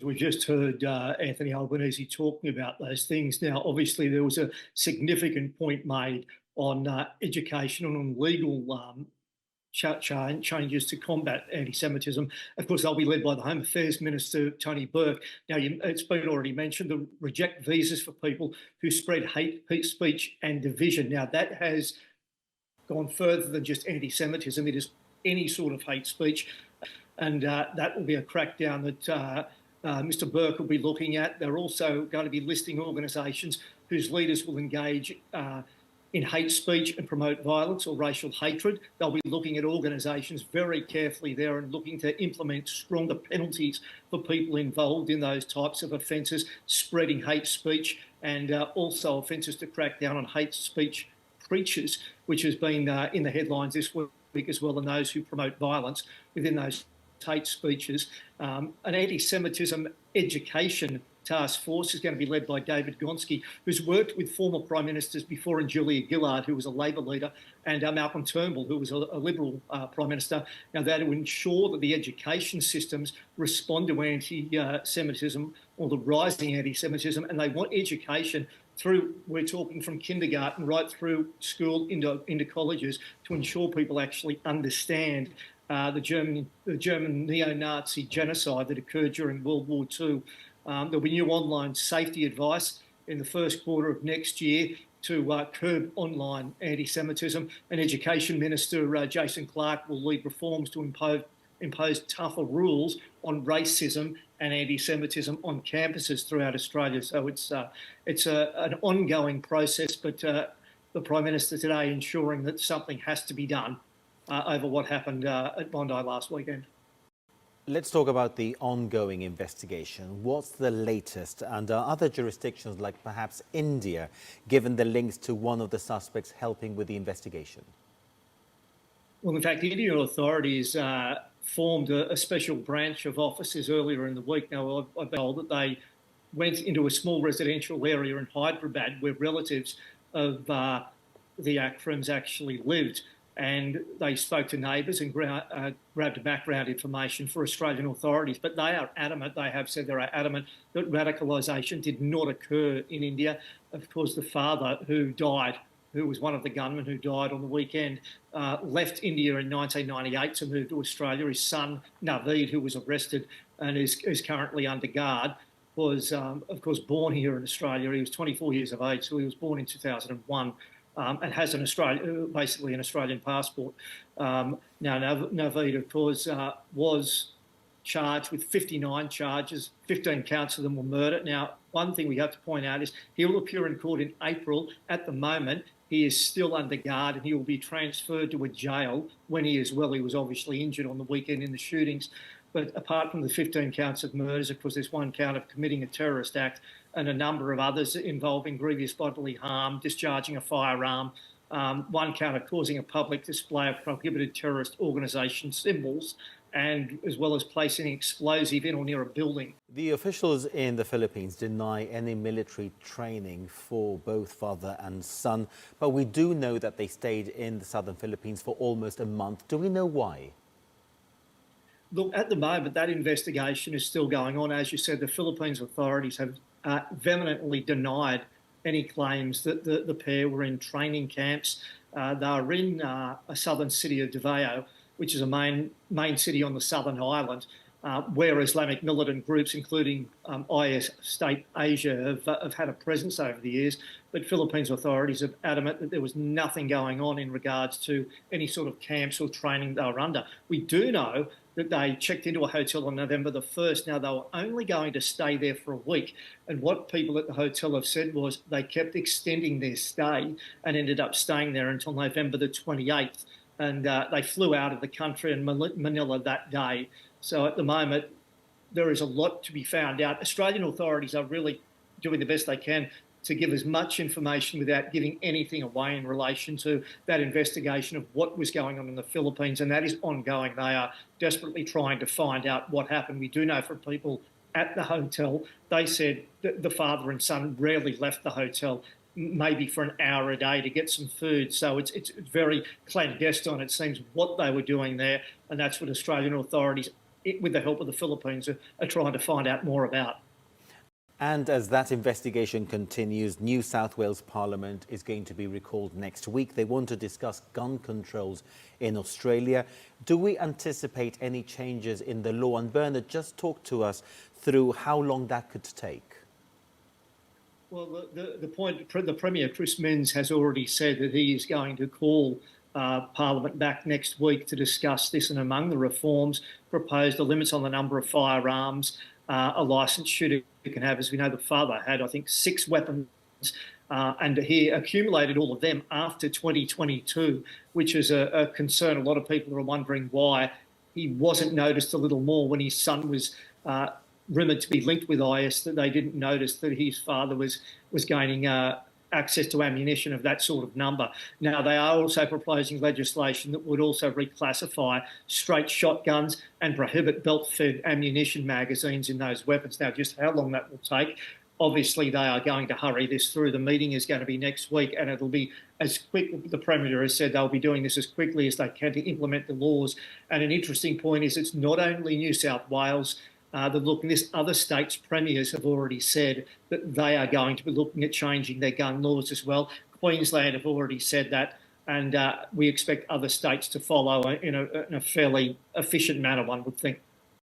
We just heard Anthony Albanese talking about those things. Now, obviously, there was a significant point made on education and on legal changes to combat anti-Semitism. Of course, they'll be led by the Home Affairs Minister, Tony Burke. Now, it's been already mentioned, the reject visas for people who spread hate speech and division. Now, that has gone further than just anti-Semitism. It is any sort of hate speech. And that will be a crackdown that Mr. Burke will be looking at. They're also going to be listing organisations whose leaders will engage in hate speech and promote violence or racial hatred. They'll be looking at organisations very carefully there and looking to implement stronger penalties for people involved in those types of offences, spreading hate speech, and also offences to crack down on hate speech preachers, which has been in the headlines this week as well, and those who promote violence within those hate speeches. An anti-Semitism education task force is going to be led by David Gonski, who's worked with former Prime Ministers before, and Julia Gillard, who was a Labor leader, and Malcolm Turnbull, who was a Liberal Prime Minister. Now, they're to ensure that the education systems respond to anti-Semitism or the rising anti-Semitism, and they want education through, we're talking from kindergarten right through school into colleges, to ensure people actually understand the German neo-Nazi genocide that occurred during World War II. There'll be new online safety advice in the first quarter of next year to curb online anti-Semitism. And Education Minister Jason Clark will lead reforms to impose tougher rules on racism and anti-Semitism on campuses throughout Australia. So it's an ongoing process, but the Prime Minister today ensuring that something has to be done over what happened at Bondi last weekend. Let's talk about the ongoing investigation. What's the latest? And are other jurisdictions, like perhaps India, given the links to one of the suspects, helping with the investigation? Well, in fact, the Indian authorities formed a special branch of officers earlier in the week. Now, I've been told that they went into a small residential area in Hyderabad where relatives of the Akrams actually lived. And they spoke to neighbours and grabbed background information for Australian authorities. But they are adamant, they have said they're adamant, that radicalisation did not occur in India. Of course, the father who died, who was one of the gunmen who died on the weekend, left India in 1998 to move to Australia. His son, Naveed, who was arrested and is currently under guard, was, of course, born here in Australia. He was 24 years of age, so he was born in 2001. And has basically an Australian passport. Now, Naveed, of course, was charged with 59 charges. 15 counts of them were murder. Now, one thing we have to point out is he will appear in court in April. At the moment, he is still under guard and he will be transferred to a jail when he is well. He was obviously injured on the weekend in the shootings. But apart from the 15 counts of murders, of course, there's one count of committing a terrorist act and a number of others involving grievous bodily harm, discharging a firearm, one count of causing a public display of prohibited terrorist organisation symbols, and as well as placing an explosive in or near a building. The officials in the Philippines deny any military training for both father and son, but we do know that they stayed in the southern Philippines for almost a month. Do we know why? Look, at the moment, that investigation is still going on. As you said, the Philippines authorities have vehemently denied any claims that the pair were in training camps. They are in a southern city of Davao, which is a main city on the southern island, where Islamic militant groups, including IS State Asia, have had a presence over the years. But Philippines authorities are adamant that there was nothing going on in regards to any sort of camps or training they were under. We do know that they checked into a hotel on November the 1st. Now, they were only going to stay there for a week. And what people at the hotel have said was they kept extending their stay and ended up staying there until November the 28th. And they flew out of the country in Manila that day. So at the moment, there is a lot to be found out. Australian authorities are really doing the best they can to give as much information without giving anything away in relation to that investigation of what was going on in the Philippines, and that is ongoing. They are desperately trying to find out what happened. We do know from people at the hotel, they said that the father and son rarely left the hotel, maybe for an hour a day to get some food. So it's very clandestine, it seems, what they were doing there, and that's what Australian authorities with the help of the Philippines, are trying to find out more about. And as that investigation continues, New South Wales Parliament is going to be recalled next week. They want to discuss gun controls in Australia. Do we anticipate any changes in the law? And Bernard, just talk to us through how long that could take. Well, the Premier, Chris Minns, has already said that he is going to call Parliament back next week to discuss this, and among the reforms proposed are limits on the number of firearms a licensed shooter can have. As we know, the father had, I think, 6 weapons, and he accumulated all of them after 2022, which is a concern. A lot of people are wondering why he wasn't noticed a little more when his son was rumoured to be linked with IS, that they didn't notice that his father was gaining access to ammunition of that sort of number. Now, they are also proposing legislation that would also reclassify straight shotguns and prohibit belt-fed ammunition magazines in those weapons. Now, just how long that will take, obviously they are going to hurry this through. The meeting is going to be next week, and it'll be as quick. The Premier has said they'll be doing this as quickly as they can to implement the laws. And an interesting point is it's not only New South Wales that looking this, other states' premiers have already said that they are going to be looking at changing their gun laws as well. Queensland have already said that, and we expect other states to follow in a fairly efficient manner, one would think.